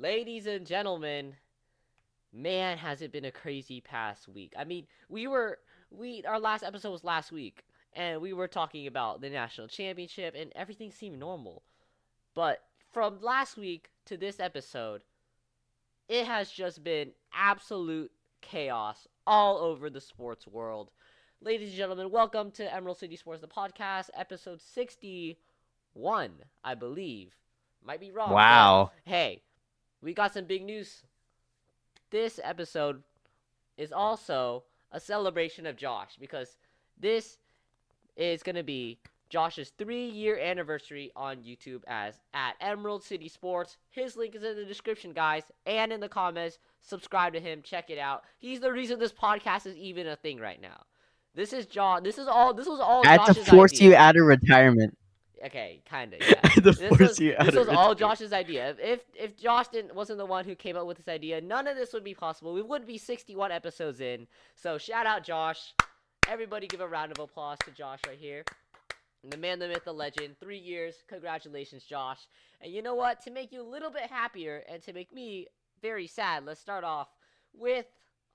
Ladies and gentlemen, man, has it been a crazy past week. I mean, our last episode was last week, and we were talking about the national championship, and everything seemed normal. But from last week to this episode, it has just been absolute chaos all over the sports world. Ladies and gentlemen, welcome to Emerald City Sports, the podcast, episode 61, I believe. Might be wrong, but Wow. hey, we got some big news. This episode is also a celebration of Josh because this is going to be Josh's 3-year anniversary on YouTube as at Emerald City Sports. His link is in the description, guys, and in the comments. Subscribe to him, check it out. He's the reason this podcast is even a thing right now. This is Josh. This was all I had to Josh's force you idea. out of retirement. Okay, kinda, yeah. I had to This force was you out this of was all retirement. Josh's idea. If Josh wasn't the one who came up with this idea, none of this would be possible. We would be 61 episodes in. So shout out Josh. Everybody give a round of applause to Josh right here. The man, the myth, the legend. 3 years. Congratulations, Josh. And you know what? To make you a little bit happier and to make me very sad, let's start off with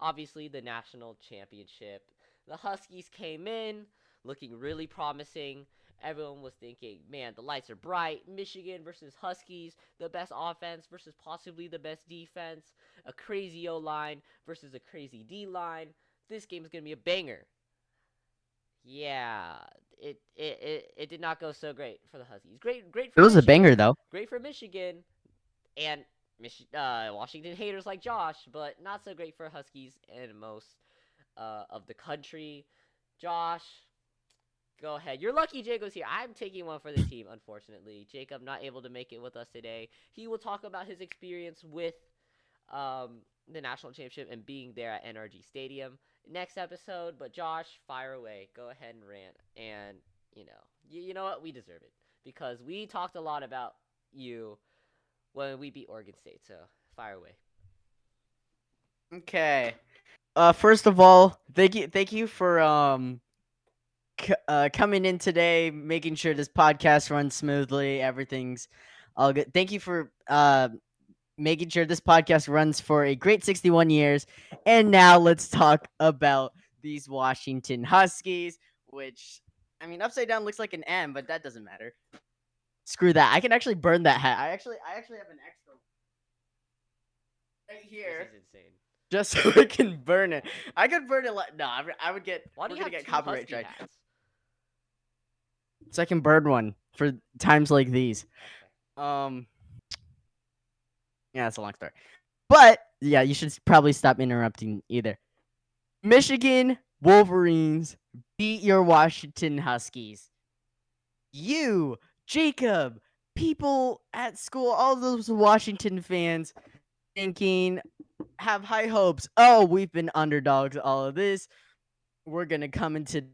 obviously the national championship. The Huskies came in looking really promising. Everyone was thinking, man, the lights are bright. Michigan versus Huskies, the best offense versus possibly the best defense. A crazy O line versus a crazy D line. This game is going to be a banger. Yeah, it did not go so great for the Huskies. Great It for was a banger, Michigan. though. Great for Michigan and Washington haters like Josh, but not so great for Huskies and most of the country. Josh, go ahead. You're lucky Jacob's here. I'm taking one for the team, unfortunately. Jacob not able to make it with us today. He will talk about his experience with the national championship and being there at NRG Stadium next episode. But Josh, fire away. Go ahead and rant. And you know what? We deserve it because we talked a lot about you when we beat Oregon State. So fire away. Okay. First of all, thank you for coming in today, making sure this podcast runs smoothly. Everything's all good. Thank you for making sure this podcast runs for a great 61 years. And now let's talk about these Washington Huskies, which I mean, upside down looks like an M, but that doesn't matter. Screw that. I can actually burn that hat. I actually have an extra right This here is insane. just so I can burn it. I could burn it like no. I would get. Why do We're you gonna have get two copyright Husky strike. hats? So I can burn one for times like these. Okay. Um. Yeah, it's a long story. But yeah, you should probably stop interrupting either. Michigan Wolverines beat your Washington Huskies. You, Jacob, people at school, all those Washington fans thinking, have high hopes. Oh, we've been underdogs all of this. We're going to come into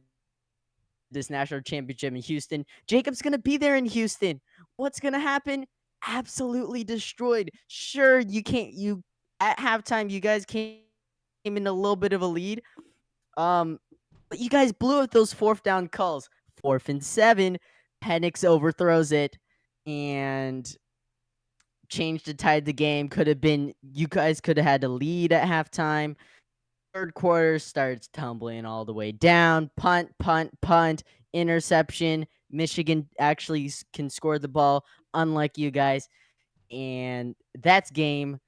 this national championship in Houston. Jacob's going to be there in Houston. What's going to happen? Absolutely destroyed. Sure, you at halftime you guys came in a little bit of a lead. Um but you guys blew up those fourth down calls. 4th and 7, Penix overthrows it and changed the tide of the game. Could have been you guys could have had a lead at halftime. Third quarter starts tumbling all the way down. Punt, punt, punt, interception. Michigan actually can score the ball, unlike you guys. And that's game.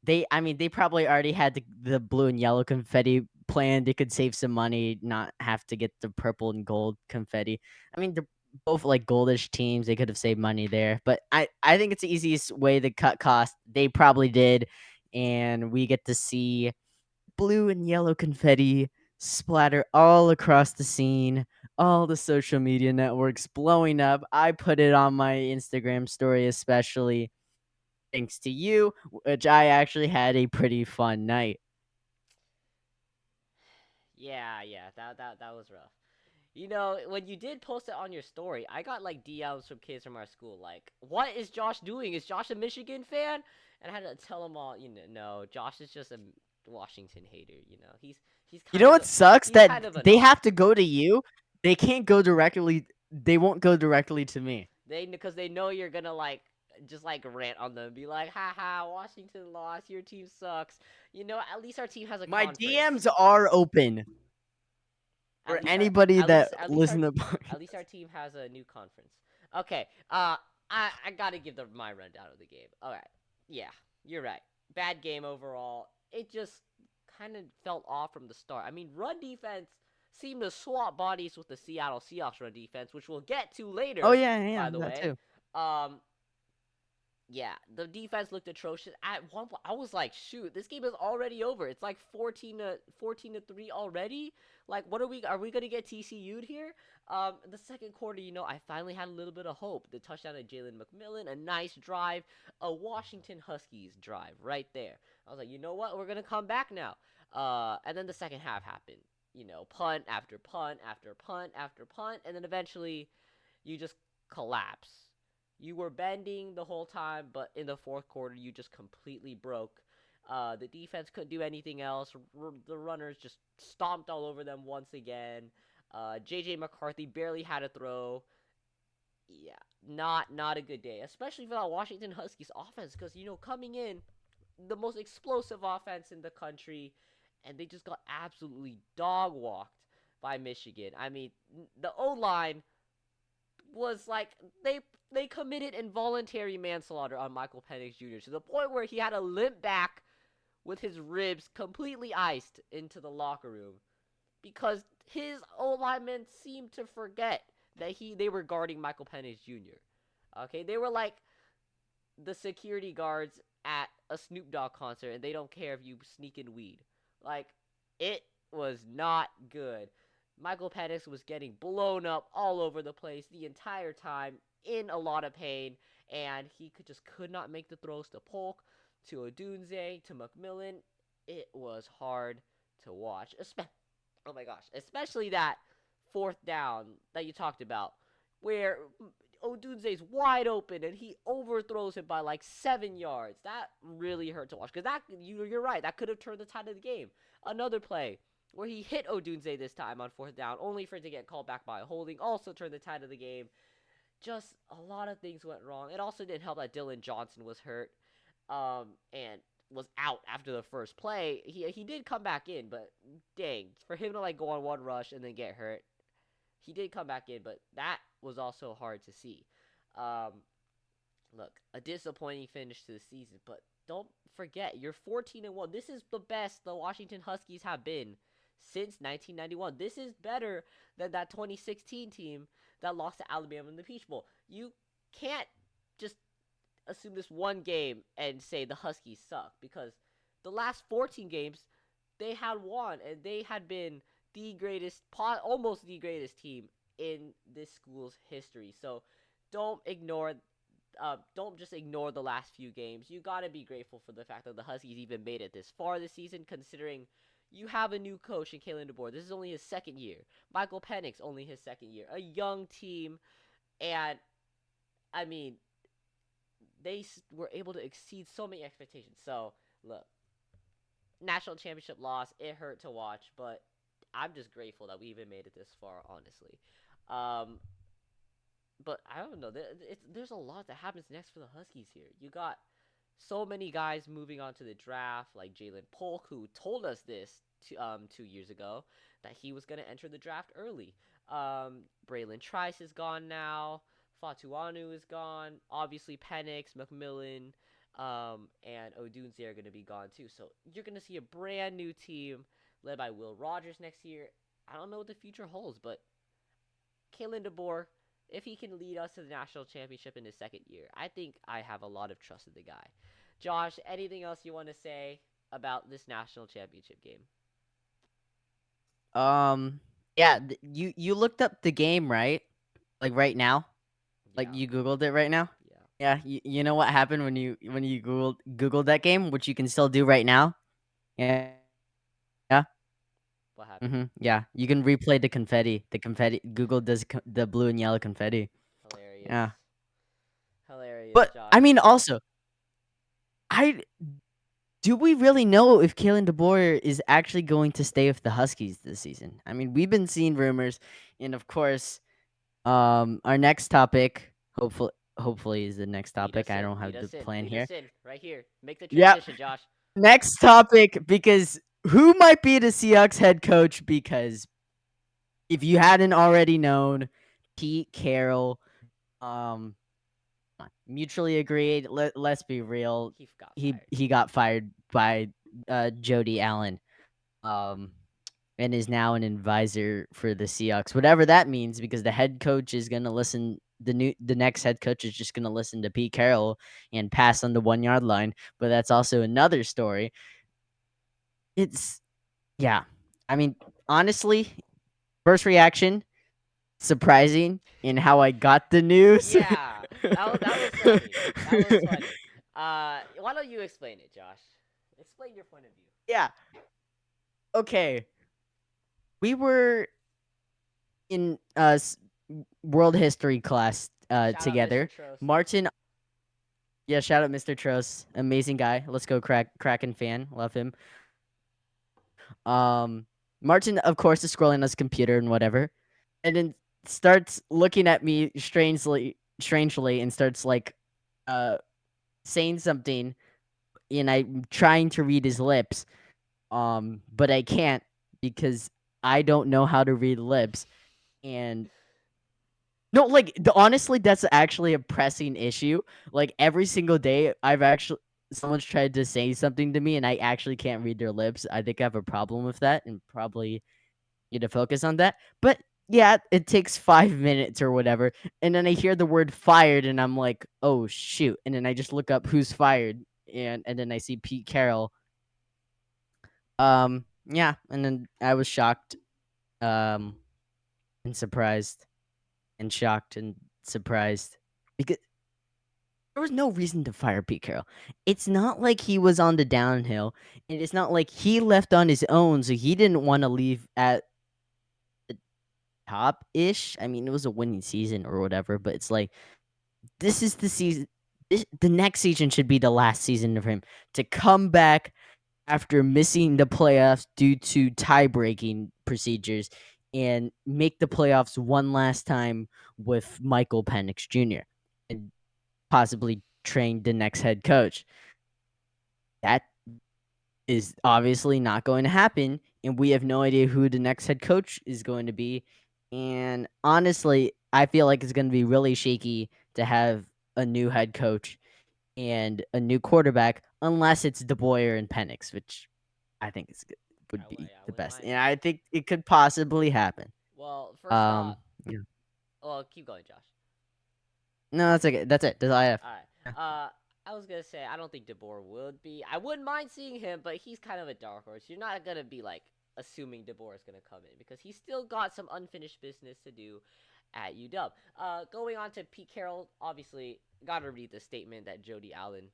They probably already had the blue and yellow confetti planned. They could save some money, not have to get the purple and gold confetti. I mean, they're both like goldish teams. They could have saved money there, but I think it's the easiest way to cut costs. They probably did, and we get to see blue and yellow confetti splatter all across the scene, all the social media networks blowing up. I put it on my Instagram story, especially thanks to you, which I actually had a pretty fun night. Yeah, that was rough. You know, when you did post it on your story, I got like DMs from kids from our school, like, "What is Josh doing? Is Josh a Michigan fan?" And I had to tell them all, no, Josh is just a Washington hater. He's You know kind what of sucks? he's That kind of they annoying. have to go to you. They can't go directly. They won't go directly to me. Because they know you're gonna like just like rant on them, be like, haha, Washington lost, your team sucks. At least our team has a My conference. DMs are open At for least our anybody at least that at least our listen to at least our team has a new conference. Okay. I gotta give my rundown of the game. All right. Yeah, you're right. Bad game overall. It just kind of felt off from the start. I mean, run defense seemed to swap bodies with the Seattle Seahawks run defense, which we'll get to Oh later. yeah, yeah, By the that way, too. um, yeah, the defense looked atrocious. At one point, I was like, "Shoot, this game is already over. It's like 14-3 already. Like, what are we? Are we gonna get TCU'd here?" The second quarter, I finally had a little bit of hope. The touchdown of Jalen McMillan, a nice drive, a Washington Huskies drive right there. I was like, you know what? We're gonna come back now. And then the second half happened. Punt after punt after punt after punt, and then eventually, you just collapse. You were bending the whole time, but in the fourth quarter, you just completely broke. The defense couldn't do anything else. The runners just stomped all over them once again. JJ McCarthy barely had a throw. Yeah, not a good day, especially for that Washington Huskies offense, because coming in, the most explosive offense in the country, and they just got absolutely dog walked by Michigan. I mean, the O line was like they committed involuntary manslaughter on Michael Penix Jr. to the point where he had to limp back with his ribs completely iced into the locker room because his O linemen seemed to forget that they were guarding Michael Penix Jr. Okay, they were like the security guards at a Snoop Dogg concert, and they don't care if you sneak in weed. Like, it was not good. Michael Penix was getting blown up all over the place the entire time, in a lot of pain, and he could not make the throws to Polk, to Odunze, to McMillan. It was hard to watch. Oh my gosh, especially that fourth down that you talked about, where Odunze's wide open and he overthrows him by like 7 yards. That really hurt to watch because you're right, that could have turned the tide of the game. Another play where he hit Odunze this time on fourth down, only for it to get called back by a holding, also turned the tide of the game. Just a lot of things went wrong. It also didn't help that Dylan Johnson was hurt, and was out after the first play. He did come back in, but dang, for him to like go on one rush and then get hurt, he did come back in, but that was also hard to see. Um, Look, a disappointing finish to the season, but don't forget, you're 14-1. This is the best the Washington Huskies have been since 1991. This is better than that 2016 team that lost to Alabama in the Peach Bowl. You can't just assume this one game and say the Huskies suck because the last 14 games they had won and they had been the greatest, almost the greatest team in this school's history. So don't ignore don't just ignore the last few games. You gotta be grateful for the fact that the Huskies even made it this far this season, considering you have a new coach in Kalen DeBoer. This is only his second year. Michael Penix, only his second year. A young team, and I mean, they were able to exceed so many expectations. So, look, national championship loss, it hurt to watch, but I'm just grateful that we even made it this far, honestly. Um, but I don't know. There's a lot that happens next for the Huskies here. You got so many guys moving on to the draft, like Jalen Polk, who told us this 2 years ago that he was going to enter the draft early. Braylon Trice is gone now. Fatuanu is gone. Obviously, Penix, McMillan, and Odunze are going to be gone too. So you're going to see a brand new team led by Will Rogers next year. I don't know what the future holds, but Kalen DeBoer, if he can lead us to the national championship in his second year, I think I have a lot of trust in the guy. Josh, anything else you want to say about this national championship game? Yeah, you looked up the game, right? Like right now? Like Yeah, you googled it right now? yeah. Yeah, you know what happened when you googled that game, which you can still do right now? Yeah. What happened? Mhm. Yeah, you can replay the confetti. The confetti Google does the blue and yellow confetti. Hilarious. Yeah. Hilarious, But Josh. I mean also, I do we really know if Kalen DeBoer is actually going to stay with the Huskies this season? I mean, we've been seeing rumors, and of course, our next topic, hopefully. hopefully is the next topic. I don't Lead have the us in, plan lead here. us in, right here. Make the Yep. transition, Josh. Next topic, because who might be the Seahawks head coach? Because if you hadn't already known, Pete Carroll, um, mutually agreed. Let's be real. He got He fired. he got fired by Jody Allen. Um, and is now an advisor for the Seahawks. Whatever that means, because the head coach is gonna listen. The next head coach is just gonna listen to Pete Carroll and pass on the 1 yard line. But that's also another story. It's yeah. I mean, honestly, first reaction surprising in how I got the news. Yeah, that was funny. That was funny. Why don't you explain it, Josh? Explain your point of view. Yeah. Okay. We were in world history class Shout out, Mr. together. Trost. Martin, yeah, shout out Mr. Trost, amazing guy. Let's go Kraken fan, love him. Um, Martin, of course, is scrolling on his computer and whatever, and then starts looking at me strangely, and starts like, uh, saying something, and I'm trying to read his lips, but I can't because I don't know how to read lips, and no, like honestly, that's actually a pressing issue. Like every single day, someone's tried to say something to me, and I actually can't read their lips. I think I have a problem with that, and probably need to focus on that. But yeah, it takes 5 minutes or whatever, and then I hear the word fired, and I'm like, oh shoot, and then I just look up who's fired, and then I see Pete Carroll. Yeah, and then I was shocked, um, and surprised, and shocked and surprised because there was no reason to fire Pete Carroll. It's not like he was on the downhill, and it's not like he left on his own, so he didn't want to leave at the top ish. I mean, it was a winning season or whatever, but it's like this is the season. The next season should be the last season of him to come back after missing the playoffs due to tie breaking procedures and make the playoffs one last time with Michael Penix Jr. and possibly train the next head coach. That is obviously not going to happen, and we have no idea who the next head coach is going to be. And honestly, I feel like it's going to be really shaky to have a new head coach and a new quarterback, unless it's DeBoyer and Penix, which I think would be I the wouldn't best. mind And that. I think it could possibly happen. Well, first off, Um, yeah. well, keep going, Josh. No, that's okay. That's it. That's all I have. All right. I was gonna say I don't think DeBoer would be. I wouldn't mind seeing him, but he's kind of a dark horse. You're not gonna be like assuming DeBoer is gonna come in because he's still got some unfinished business to do at UW. Going on to Pete Carroll, obviously gotta read the statement that Jody Allen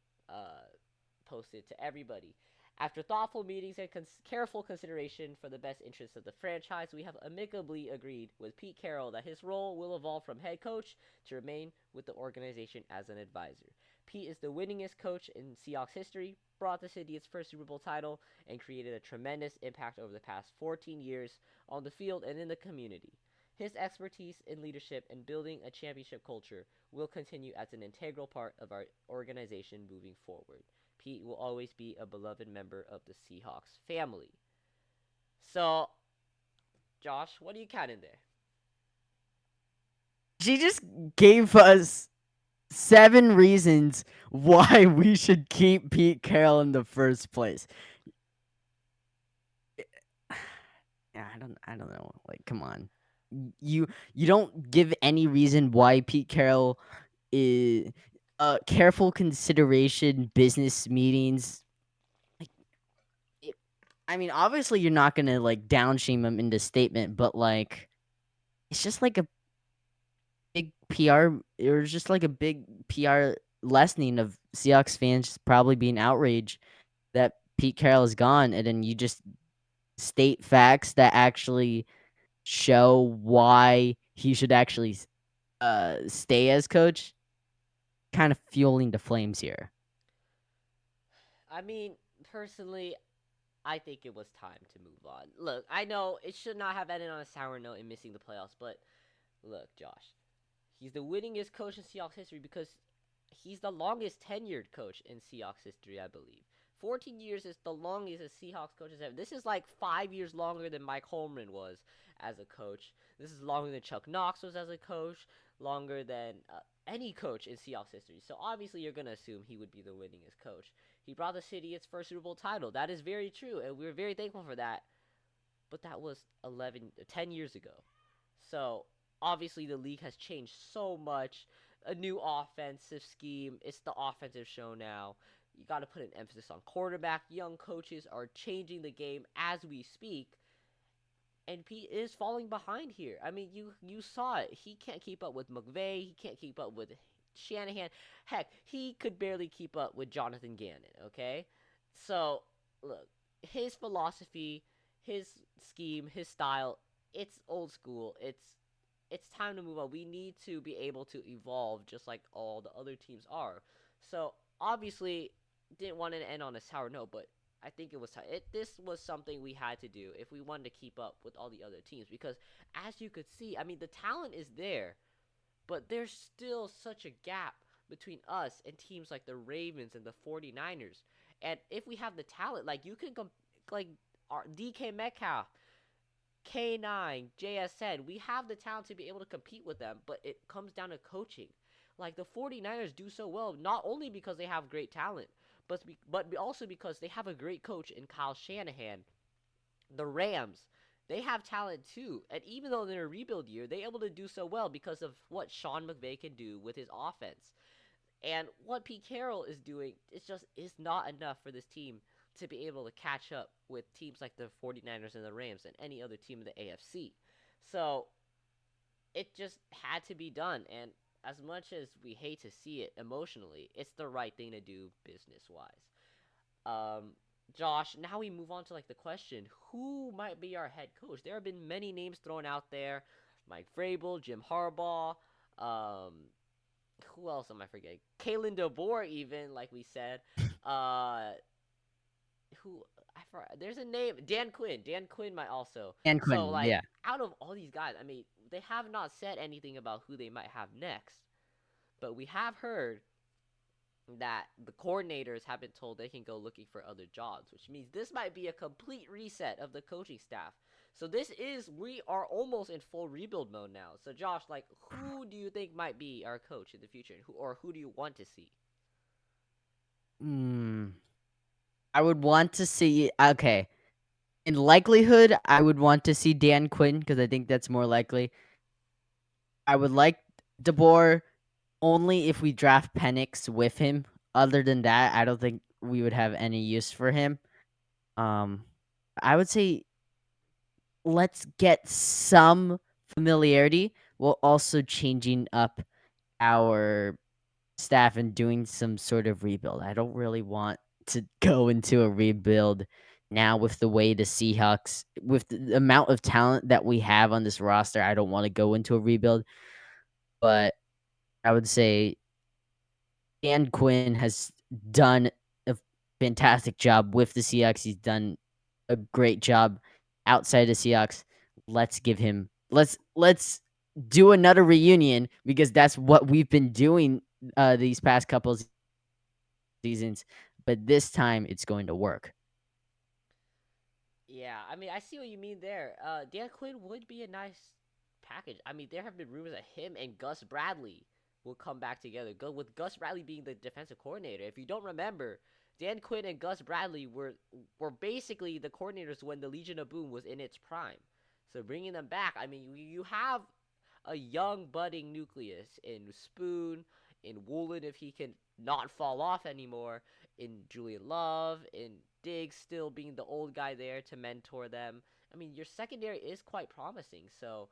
posted to everybody. After thoughtful meetings and careful consideration for the best interests of the franchise, we have amicably agreed with Pete Carroll that his role will evolve from head coach to remain with the organization as an advisor. Pete is the winningest coach in Seahawks history, brought the city its first Super Bowl title, and created a tremendous impact over the past 14 years on the field and in the community. His expertise in leadership and building a championship culture will continue as an integral part of our organization moving forward. Pete will always be a beloved member of the Seahawks family. So, Josh, what do you count in there? She just gave us 7 reasons why we should keep Pete Carroll in the first place. Yeah, I don't know. Like, come on. You don't give any reason why Pete Carroll is careful consideration, business meetings. Like, I mean, obviously you're not gonna like downshame him in the statement, but like it's just like a big PR or just like a big PR lessening of Seahawks fans probably being outraged that Pete Carroll is gone, and then you just state facts that actually show why he should actually stay as coach. Kind of fueling the flames here. I mean, personally, I think it was time to move on. Look, I know it should not have ended on a sour note in missing the playoffs, but look, Josh, He's the winningest coach in Seahawks history because he's the longest tenured coach in Seahawks history, I believe. 14 years is the longest a Seahawks coach has ever. This is like 5 years longer than Mike Holmgren was as a coach. This is longer than Chuck Knox was as a coach, longer than any coach in Seahawks history. So obviously you're going to assume he would be the winningest coach. He brought the city its first Super Bowl title. That is very true, and we're very thankful for that. But that was 10 years ago. So obviously the league has changed so much. A new offensive scheme. It's the offensive show now. You got to put an emphasis on quarterback. Young coaches are changing the game as we speak. And Pete is falling behind here. I mean, you saw it. He can't keep up with McVay. He can't keep up with Shanahan. Heck, he could barely keep up with Jonathan Gannon, okay? So, look, his philosophy, his scheme, his style, it's old school. It's time to move on. We need to be able to evolve just like all the other teams are. So, obviously, didn't want to end on a sour note, but I think it was time. This was something we had to do if we wanted to keep up with all the other teams because, as you could see, I mean, the talent is there, but there's still such a gap between us and teams like the Ravens and the 49ers. And if we have the talent, like you can like our DK Metcalf, K9, JSN, we have the talent to be able to compete with them, but it comes down to coaching. Like the 49ers do so well, not only because they have great talent, but also because they have a great coach in Kyle Shanahan. The Rams, they have talent too. And even though they're in a rebuild year, they're able to do so well because of what Sean McVay can do with his offense. And what Pete Carroll is doing is not enough for this team to be able to catch up with teams like the 49ers and the Rams and any other team in the AFC. So it just had to be done. And as much as we hate to see it emotionally, it's the right thing to do business wise. Josh, now we move on to like the question, who might be our head coach? There have been many names thrown out there. Mike Vrabel, Jim Harbaugh, who else am I forgetting? Kalen DeBoer, even like we said. Uh, who I forgot, there's a name, Dan Quinn. Dan Quinn might also. And So Quinn, like yeah. out of all these guys, I mean, they have not said anything about who they might have next, but we have heard that the coordinators have been told they can go looking for other jobs, which means this might be a complete reset of the coaching staff. So we are almost in full rebuild mode now. So Josh, like, who do you think might be our coach in the future, who do you want to see? Hmm. I would want to see. Okay. In likelihood, I would want to see Dan Quinn because I think that's more likely. I would like DeBoer only if we draft Penix with him. Other than that, I don't think we would have any use for him. Um, I would say let's get some familiarity while also changing up our staff and doing some sort of rebuild. I don't really want to go into a rebuild now with the way the Seahawks, with the amount of talent that we have on this roster. I don't want to go into a rebuild, but I would say Dan Quinn has done a fantastic job with the Seahawks. He's done a great job outside the Seahawks. Let's give him let's do another reunion because that's what we've been doing these past couple seasons, but this time it's going to work. Yeah, I mean, I see what you mean there. Dan Quinn would be a nice package. I mean, there have been rumors that him and Gus Bradley will come back together. Go with Gus Bradley being the defensive coordinator. If you don't remember, Dan Quinn and Gus Bradley were basically the coordinators when the Legion of Boom was in its prime. So bringing them back, I mean, you have a young budding nucleus in Spoon, in Woolen if he can not fall off anymore, in Julian Love, in Diggs still being the old guy there to mentor them. I mean, your secondary is quite promising, so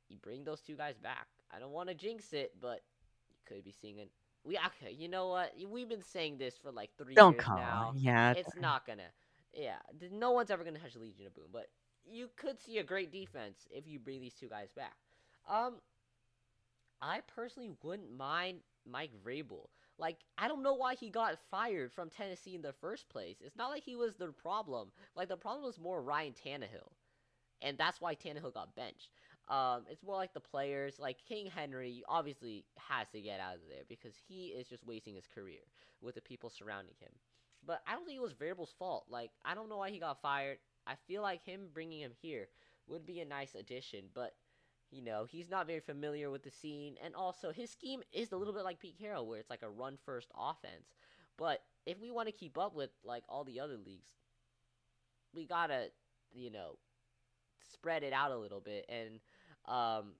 you bring those two guys back. I don't want to jinx it, but you could be seeing it. Okay, you know what? We've been saying this for like 3 Don't years call. now. Yeah. It's not gonna. Yeah, no one's ever gonna touch Legion of Boom, but you could see a great defense if you bring these two guys back. Um, I personally wouldn't mind Mike Vrabel. Like, I don't know why he got fired from Tennessee in the first place. It's not like he was the problem. Like, the problem was more Ryan Tannehill. And that's why Tannehill got benched. It's more like the players. Like King Henry obviously has to get out of there because he is just wasting his career with the people surrounding him. But I don't think it was Variable's fault. Like I don't know why he got fired. I feel like him bringing him here would be a nice addition, but he's not very familiar with the scene, and also his scheme is a little bit like Pete Carroll, where it's like a run first offense. But if we want to keep up with like all the other leagues, we gotta, you know, spread it out a little bit and um,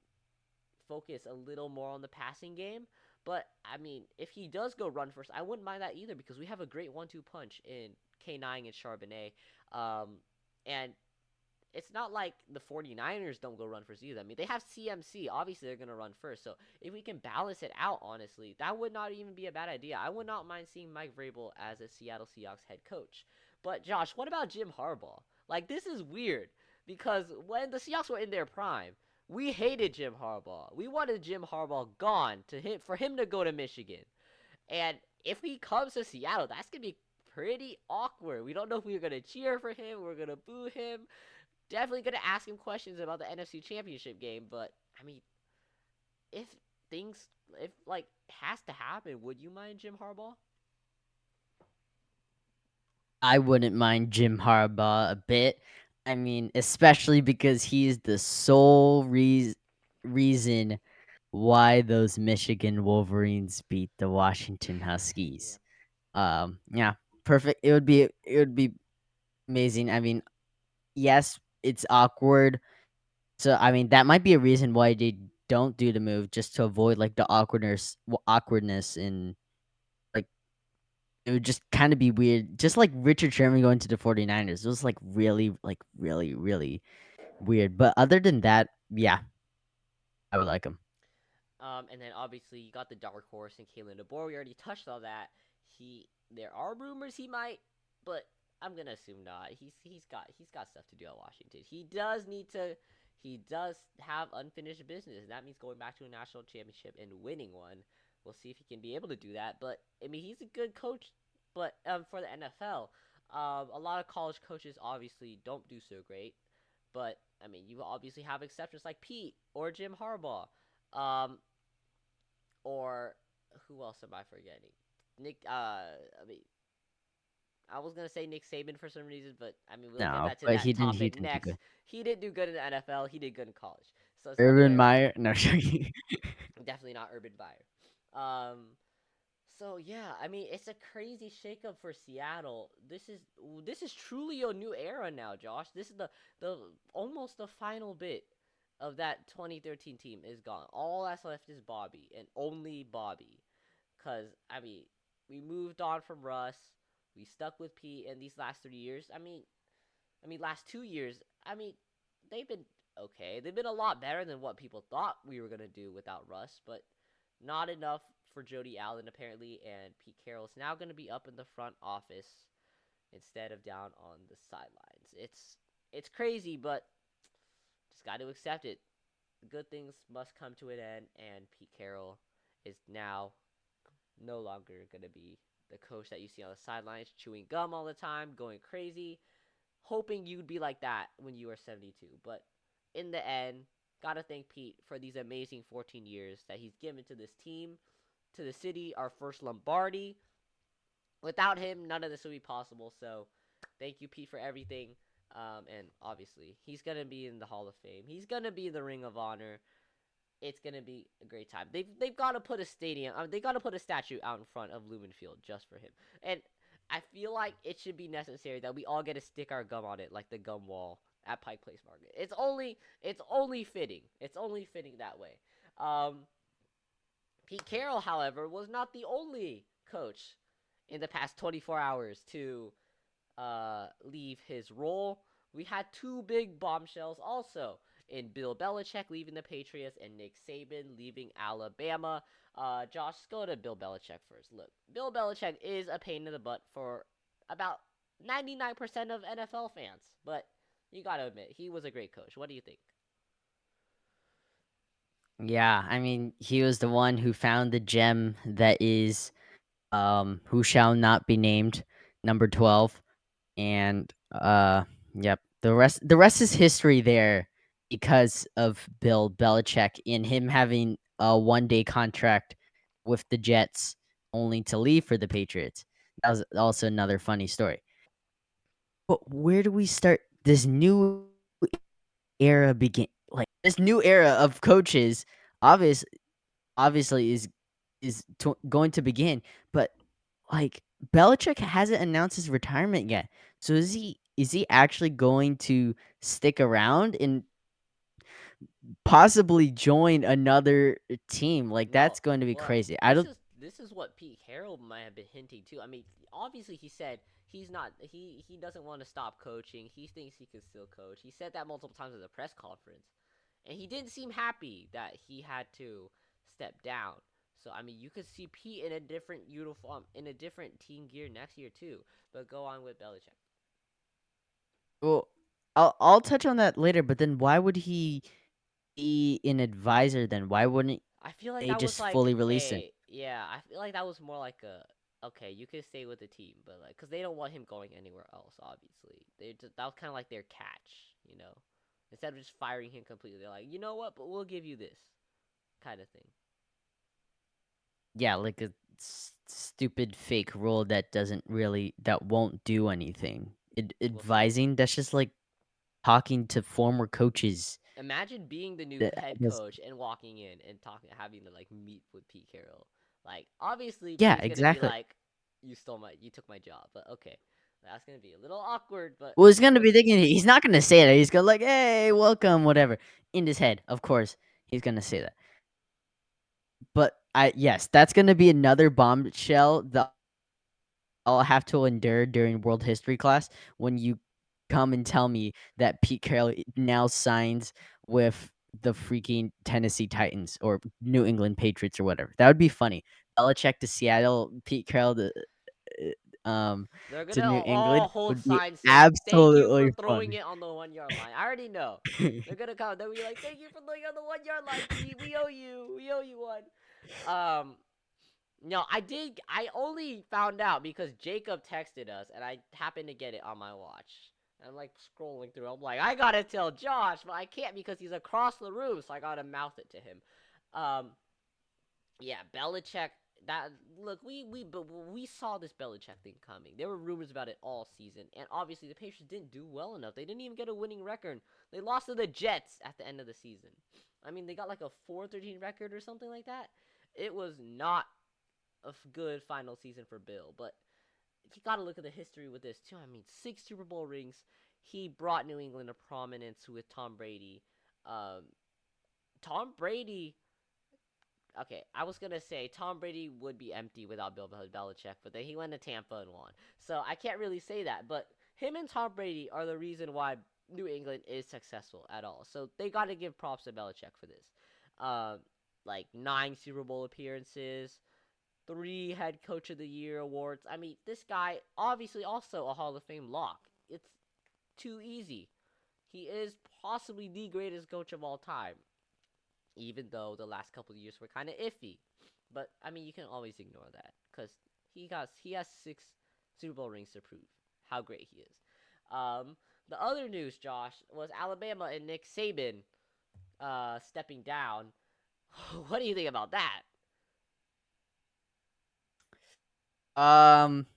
focus a little more on the passing game. But I mean, if he does go run first, I wouldn't mind that either because we have a great 1-2 punch in K9 and Charbonnet. And it's not like the 49ers don't go run first either. I mean, they have CMC. Obviously, they're going to run first. So if we can balance it out, honestly, that would not even be a bad idea. I would not mind seeing Mike Vrabel as a Seattle Seahawks head coach. But, Josh, what about Jim Harbaugh? Like, this is weird because when the Seahawks were in their prime, we hated Jim Harbaugh. We wanted Jim Harbaugh gone for him to go to Michigan. And if he comes to Seattle, that's going to be pretty awkward. We don't know if we're going to cheer for him, we're going to boo him. Definitely going to ask him questions about the NFC Championship game, but I mean, if if like has to happen, would you mind Jim Harbaugh? I wouldn't mind Jim Harbaugh a bit. I mean, especially because he's the sole reason why those Michigan Wolverines beat the Washington Yeah. Huskies. Yeah, perfect. It would be amazing. I mean, yes, it's awkward. So I mean, that might be a reason why they don't do the move, just to avoid like the awkwardness, and like it would just kind of be weird. Just like Richard Sherman going to the 49ers. It was like really, really weird. But other than that, yeah, I would like him. And then obviously you got the dark horse and Kalen DeBoer. We already touched on that. There are rumors he might, but I'm gonna assume not. He's got stuff to do at Washington. He does have unfinished business, and that means going back to a national championship and winning one. We'll see if he can be able to do that. But I mean, he's a good coach. But for the NFL, a lot of college coaches obviously don't do so great. But I mean, you obviously have exceptions like Pete or Jim Harbaugh. Um, or who else am I forgetting? Nick. I mean, I was gonna say Nick Saban for some reason, but I mean, we'll get No, that to but that he topic didn't do next. good. He didn't do good in the NFL. He did good in college, so it's not Urban fair. Meyer, no, joking. Definitely not Urban Meyer. So yeah, I mean, it's a crazy shakeup for Seattle. This is truly a new era now, Josh. This is the almost the final bit of that 2013 team is gone. All that's left is Bobby and only Bobby. Cause I mean, we moved on from Russ. We stuck with Pete in these last 3 years. Last 2 years. I mean, they've been okay. They've been a lot better than what people thought we were gonna do without Russ, but not enough for Jody Allen apparently. And Pete Carroll is now gonna be up in the front office instead of down on the sidelines. It's crazy, but just got to accept it. Good things must come to an end, and Pete Carroll is now no longer going to be the coach that you see on the sidelines, chewing gum all the time, going crazy, hoping you'd be like that when you were 72. But in the end, got to thank Pete for these amazing 14 years that he's given to this team, to the city, our first Lombardi. Without him, none of this would be possible. So thank you, Pete, for everything. And obviously, he's going to be in the Hall of Fame. He's going to be in the Ring of Honor. It's gonna be a great time. They've got to put a stadium. They got to put a statue out in front of Lumen Field just for him. And I feel like it should be necessary that we all get to stick our gum on it, like the gum wall at Pike Place Market. It's only fitting. It's only fitting that way. Um, Pete Carroll, however, was not the only coach in the past 24 hours to leave his role. We had two big bombshells also in Bill Belichick leaving the Patriots and Nick Saban leaving Alabama. Josh, let's go to Bill Belichick first. Look, Bill Belichick is a pain in the butt for about 99% of NFL fans, but you got to admit, he was a great coach. What do you think? Yeah, I mean, he was the one who found the gem that is who shall not be named, number 12. And yep, the rest is history there. because of Bill Belichick and him having a 1-day contract with the Jets only to leave for the Patriots. That was also another funny story. But where do we start this new era begin like, this new era of coaches obvious obviously going to begin, but, like, Belichick hasn't announced his retirement yet. So is he actually going to stick around and possibly join another team? Like, No, that's going to be well, crazy. I don't this is what Pete Carroll might have been hinting too. I mean, obviously he said he's not he doesn't want to stop coaching. He thinks he can still coach. He said that multiple times at the press conference, and he didn't seem happy that he had to step down. So I mean, you could see Pete in a different uniform, in a different team gear next year too. But go on with Belichick. well, I'll touch on that later, but then why would he be an advisor then? Why wouldn't I feel like they that was just like, fully release him? hey, yeah, I feel like that was more like a, okay, you can stay with the team, but like, cause they don't want him going anywhere else. Obviously, that was kind of like their catch, you know. Instead of just firing him completely, they're like, you know what, but we'll give you this kind of thing. Yeah, like a stupid fake rule that won't do anything. We'll see. Advising, that's just like talking to former coaches. Imagine being the new That head that's coach and walking in and talking, having to like meet with Pete Carroll. Like, obviously, yeah, Pete's gonna be exactly. like, you took my job, but okay, that's gonna be a little awkward, but Well, he's gonna we'll be see. thinking he's not gonna say that. He's gonna like, "Hey, welcome," whatever. In his head, of course, he's gonna say that. But yes, that's gonna be another bombshell that I'll have to endure during world history class when you come and tell me that Pete Carroll now signs with the freaking Tennessee Titans or New England Patriots or whatever. That would be funny. Belichick to Seattle, Pete Carroll um They're to gonna New all England hold would be signs saying "Thank you for absolutely throwing funny. it on the 1 yard line." I already know. They're gonna come. They'll be like, "Thank you for throwing it on the 1 yard line, Pete. We owe you. We owe you one." Um, no, I did. I only found out because Jacob texted us, and I happened to get it on my watch. And I'm like scrolling through. I'm like, I gotta tell Josh, but I can't because he's across the room, so I gotta mouth it to him. Um, yeah, Belichick. That look, we saw this Belichick thing coming. There were rumors about it all season, and obviously the Patriots didn't do well enough. They didn't even get a winning record. They lost to the Jets at the end of the season. I mean, they got like a 4-13 record or something like that. It was not a good final season for Bill, but you got to look at the history with this too. I mean, 6 Super Bowl rings. He brought New England to prominence with Tom Brady. Um, Tom Brady, okay, I was gonna say Tom Brady would be empty without Bill Belichick, but then he went to Tampa and won. So I can't really say that. But him and Tom Brady are the reason why New England is successful at all. So they got to give props to Belichick for this. Um, like 9 Super Bowl appearances, 3 Head Coach of the Year awards. I mean, this guy obviously also a Hall of Fame lock. It's too easy. He is possibly the greatest coach of all time, even though the last couple of years were kind of iffy. But I mean, you can always ignore that because he has 6 Super Bowl rings to prove how great he is. The other news, Josh, was Alabama and Nick Saban stepping down. What do you think about that?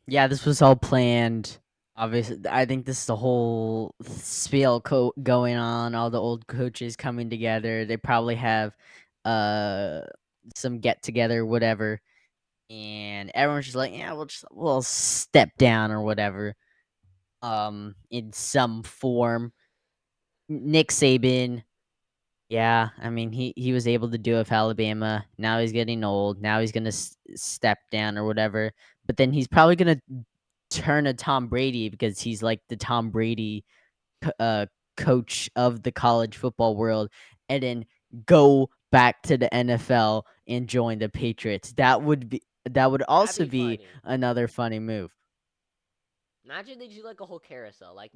Yeah, this was all planned. Obviously, I think this is the whole spiel going on. All the old coaches coming together. They probably have uh some get together, whatever, and everyone's just like, yeah, we'll step down or whatever. In some form. Nick Saban, yeah, I mean he was able to do it with Alabama. Now he's getting old. Now he's gonna step down or whatever. But then he's probably gonna turn to Tom Brady because he's like the Tom Brady coach of the college football world, and then go back to the NFL and join the Patriots. That would That'd also be be funny. another funny move. Imagine they do like a whole carousel. Like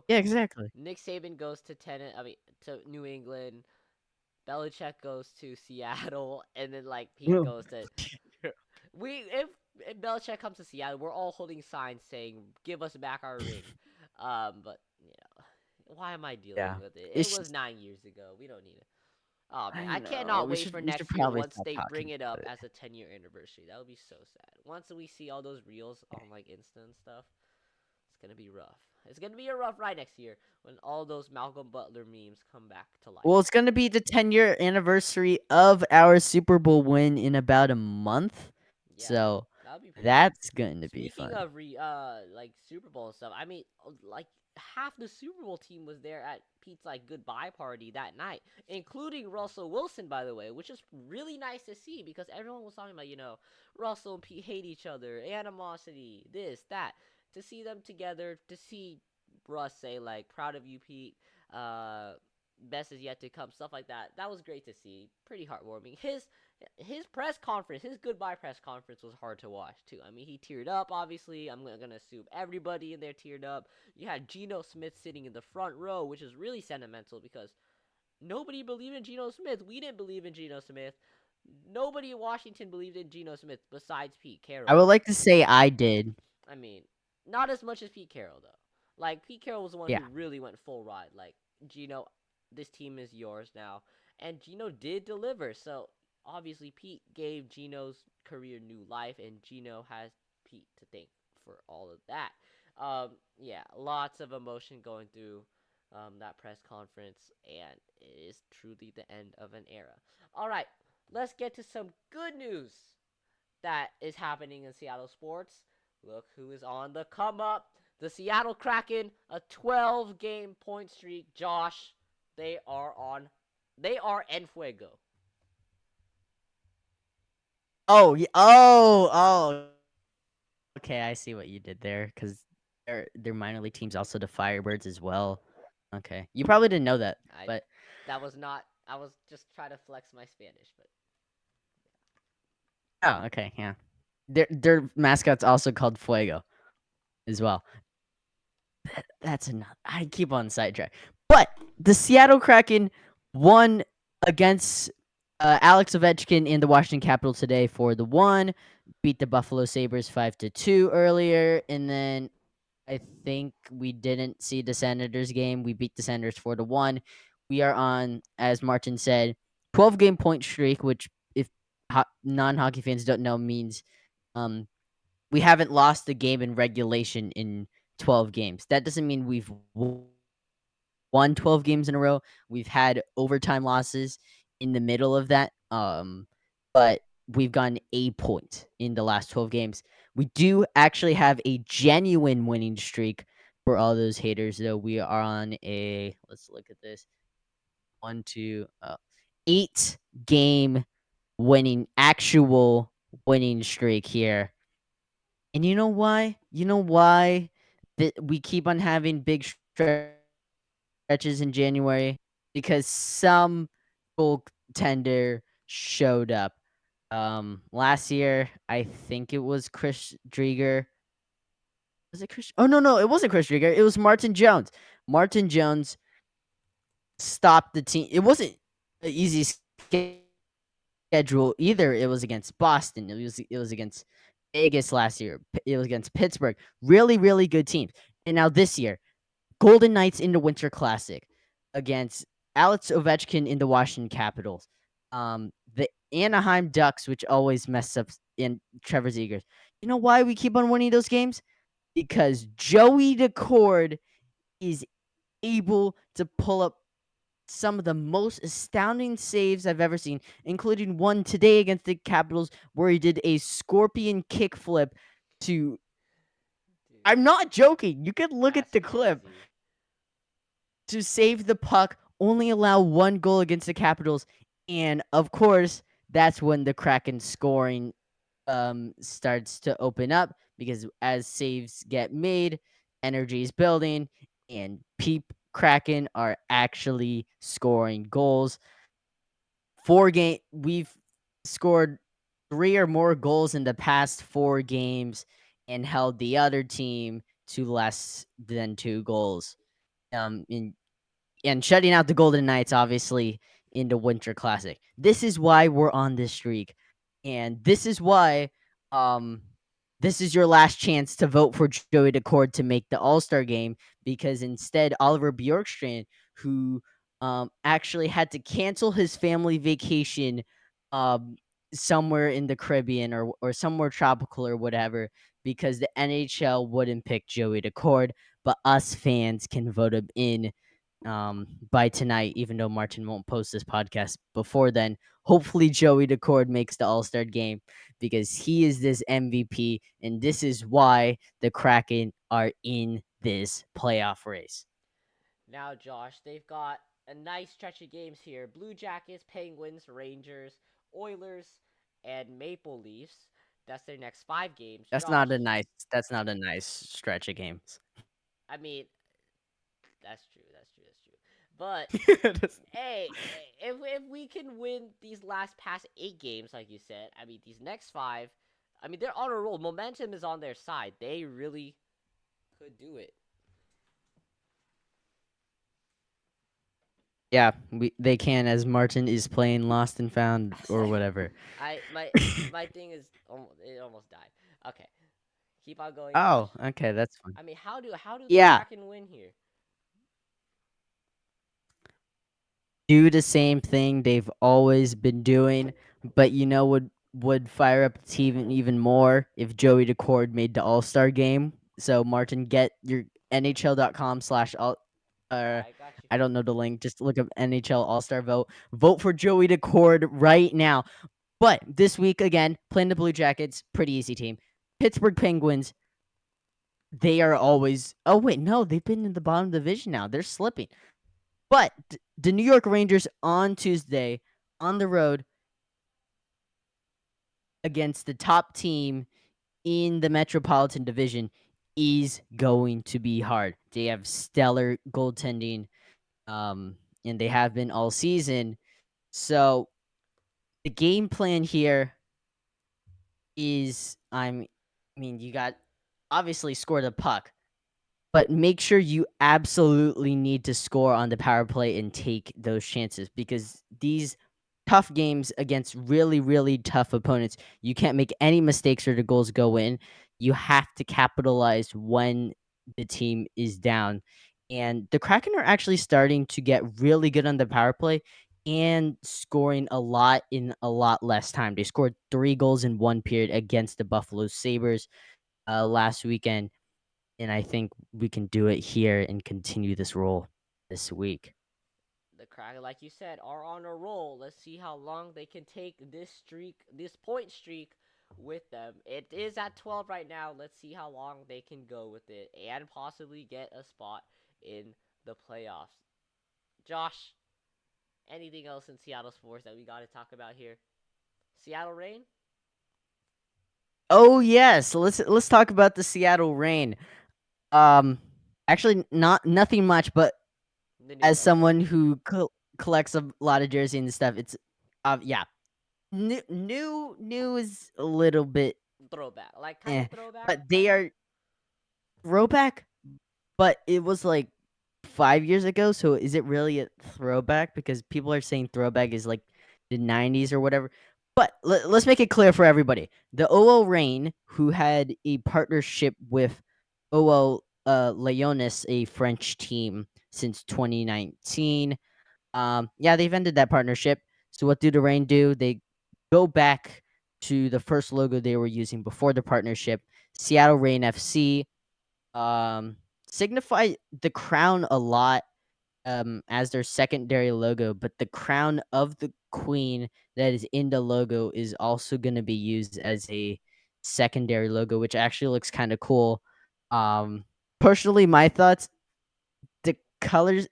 Yeah, exactly. Nick Saban goes to to New England. Belichick goes to Seattle, and then like Pete Yeah. goes to we if Belichick comes to Seattle, we're all holding signs saying "Give us back our ring." But you know, Why am I dealing Yeah. with it? It It's was just 9 years ago. We don't need it. Oh man, I I know. cannot We wait should for we should next year probably once stop they bring talking it about up it. as a 10-year anniversary. That would be so sad. Once we see all those reels on like Insta and stuff, it's gonna be rough. It's gonna be a rough ride next year when all those Malcolm Butler memes come back to life. Well, it's gonna be the 10-year anniversary of our Super Bowl win in about a month. Yeah, So that would be pretty fun. that's going to be Speaking fun. of like Super Bowl stuff, I mean, like half the Super Bowl team was there at Pete's like goodbye party that night, including Russell Wilson, by the way, which is really nice to see because everyone was talking about Russell and Pete hate each other, animosity, this that. To see them together, to see Russ say like proud of you, Pete. Uh, best is yet to come, stuff like that. That was great to see. Pretty heartwarming. His press conference, his goodbye press conference was hard to watch too. I mean, he teared up. Obviously, I'm gonna assume everybody in there teared up. You had Geno Smith sitting in the front row, which is really sentimental because nobody believed in Geno Smith. We didn't believe in Geno Smith. Nobody in Washington believed in Geno Smith besides Pete I Carroll. would like to say I did. I mean, not as much as Pete Carroll though. Like Pete Carroll was the one Yeah. who really went full ride. Like Geno, this team is yours now, and Geno did deliver. So obviously Pete gave Geno's career new life, and Geno has Pete to thank for all of that. Yeah, lots of emotion going through that press conference, and it is truly the end of an era. All right, let's get to some good news that is happening in Seattle sports. Look who is on the come up. The Seattle Kraken, a 12-game point streak. Josh, they are on. They are en fuego. Oh, oh. Okay, I see what you did there because their minor league teams also the Firebirds as well. Okay, you probably didn't know that, I but that was not. I was just trying to flex my Spanish, but oh, okay, yeah. Their mascot's also called Fuego as well. That's enough. I keep on sidetrack. But the Seattle Kraken won against Alex Ovechkin in the Washington Capitals today for the one. Beat the Buffalo Sabres 5-2 earlier, and then I think we didn't see the Senators game. We beat the Senators 4-1. We are on, as Martin said, 12-game point streak, which if non-hockey fans don't know means um we haven't lost a game in regulation in 12 games. That doesn't mean we've won 12 games in a row. We've had overtime losses in the middle of that. But we've gotten a point in the last 12 games. We do actually have a genuine winning streak for all those haters, though. We are on a, let's look at this, one, two, 8 game actual winning streak here. And you know why? You know why that we keep on having big stretches in January? Because some goaltender showed up. Last year, I think it was Chris Drieger. Was it Chris? Oh no, it wasn't Chris Drieger. It was Martin Jones. Martin Jones stopped the team. It wasn't an easy schedule either. It was against Boston. It was against Vegas last year. It was against Pittsburgh. Really good teams. And now this year, Golden Knights in the Winter Classic against Alex Ovechkin in the Washington Capitals. The Anaheim Ducks, which always mess up, and Trevor Zegers. You know why we keep on winning those games? Because Joey DeCord is able to pull up some of the most astounding saves I've ever seen, including one today against the Capitals where he did a scorpion kickflip to. dude, I'm not joking. You could look at that's the clip crazy. to save the puck, only allow one goal against the Capitals, and of course, that's when the Kraken scoring starts to open up because as saves get made, energy is building, and Kraken are actually scoring goals. We've scored 3 or more goals in the past 4 games and held the other team to less than 2 goals. In and shutting out the Golden Knights, obviously, in the Winter Classic. This is why we're on this streak, and this is why, um, this is your last chance to vote for Joey Decord to make the All Star game because instead Oliver Bjorkstrand, who actually had to cancel his family vacation um, somewhere in the Caribbean or somewhere tropical or whatever because the NHL wouldn't pick Joey Decord, but us fans can vote him in by tonight, even though Martin won't post this podcast before then. Hopefully, Joey Decord makes the All Star game because he is this MVP, and this is why the Kraken are in this playoff race. Now, Josh, they've got a nice stretch of games here: Blue Jackets, Penguins, Rangers, Oilers, and Maple Leafs. That's their next 5 games. That's Josh, not a nice. That's not a nice stretch of games. I mean, that's true. That's true. That's true. But hey, if we can win these last past 8 games, like you said, I mean these next 5, I mean they're on a roll. Momentum is on their side. They really could do it. Yeah, they can as Martin is playing Lost and Found or whatever. I my thing is it almost died. Okay, keep on going, Josh. Oh, okay, that's fine. I mean, how do the Yeah, Kraken win here? do the same thing they've always been doing, but you know would fire up the team even more if Joey Decord made the All Star game. So Martin, get your NHL.com slash all. Yeah, Uh, I got you. I don't know the link. Just look up NHL All Star vote. Vote for Joey Decord right now. But this week again, playing the Blue Jackets, pretty easy team. Pittsburgh Penguins, they are always. Oh wait, no, they've been in the bottom division now. They're slipping. But the New York Rangers on Tuesday on the road against the top team in the Metropolitan Division is going to be hard. They have stellar goaltending, and they have been all season. So the game plan here is I mean, you got obviously score the puck, but make sure you absolutely need to score on the power play and take those chances because these tough games against really, really tough opponents, you can't make any mistakes or the goals go in. You have to capitalize when the team is down. And the Kraken are actually starting to get really good on the power play and scoring a lot in a lot less time. They scored 3 goals in 1 period against the Buffalo Sabres last weekend, and I think we can do it here and continue this role this week. The Kraken, like you said, are on a roll. Let's see how long they can take this streak, this point streak, with them. It is at 12 right now. Let's see how long they can go with it and possibly get a spot in the playoffs. Josh, anything else in Seattle sports that we got to talk about here? Seattle Rain, Oh yes, let's talk about the Seattle Rain. Um, actually, not nothing much, but the new as one. Okay, someone who collects a lot of jerseys and stuff, it's yeah, new is a little bit throwback, like kind eh, of throwback, but they kind of. are throwback. But it was like 5 years ago, so is it really a throwback? Because people are saying throwback is like the 90s or whatever. But let's make it clear for everybody. The OO Reign, who had a partnership with OO Leonis, a French team, since 2019. Yeah, they've ended that partnership. So what do the Reign do? They go back to the first logo they were using before the partnership, Seattle Reign FC, um, signify the crown a lot as their secondary logo, but the crown of the queen that is in the logo is also going to be used as a secondary logo, which actually looks kind of cool. Personally, my thoughts, the colors,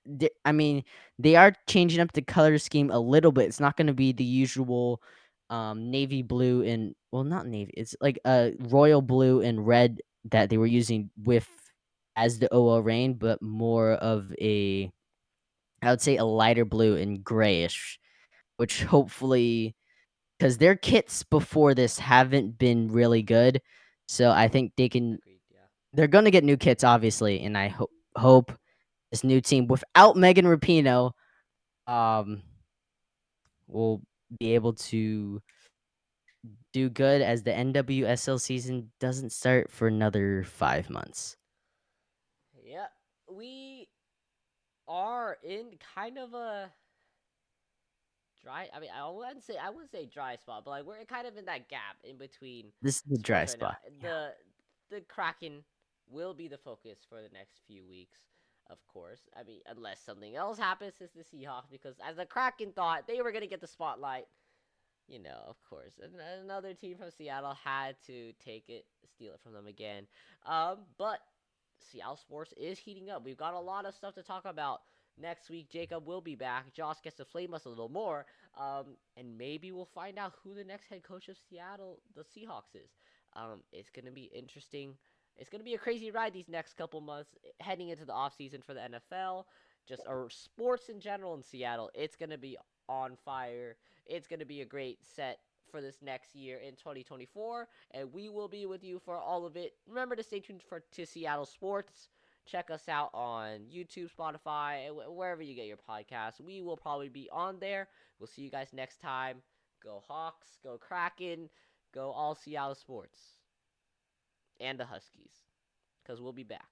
I mean, they are changing up the color scheme a little bit. It's not going to be the usual navy blue and well, not navy. It's like a royal blue and red that they were using with as the OO rain, but more of a I would say a lighter blue and grayish, which hopefully because their kits before this haven't been really good. So I think Agreed. Yeah. they're gonna get new kits, obviously, and I hope this new team without Megan Rapinoe um will be able to do good as the NWSL season doesn't start for another 5 months. Yeah, we are in kind of a dry. I mean, I wouldn't say dry spot, but like we're kind of in that gap in between This is the dry sports right now. spot. Yeah. The Kraken will be the focus for the next few weeks, of course. I mean, unless something else happens, it's the Seahawks because as the Kraken thought they were gonna get the spotlight, of course, another team from Seattle had to take it, steal it from them again. But Seattle sports is heating up. We've got a lot of stuff to talk about. Next week, Jacob will be back. Josh gets to flame us a little more. And maybe we'll find out who the next head coach of Seattle, the Seahawks, is. It's going to be interesting. It's going to be a crazy ride these next couple months heading into the offseason for the NFL, just our sports in general in Seattle. It's going to be on fire. It's going to be a great set for this next year in 2024, and we will be with you for all of it. Remember to stay tuned to Seattle Sports. Check us out on YouTube, Spotify, wherever you get your podcasts. We will probably be on there. We'll see you guys next time. Go Hawks, go Kraken, go all Seattle Sports, and the Huskies, because we'll be back.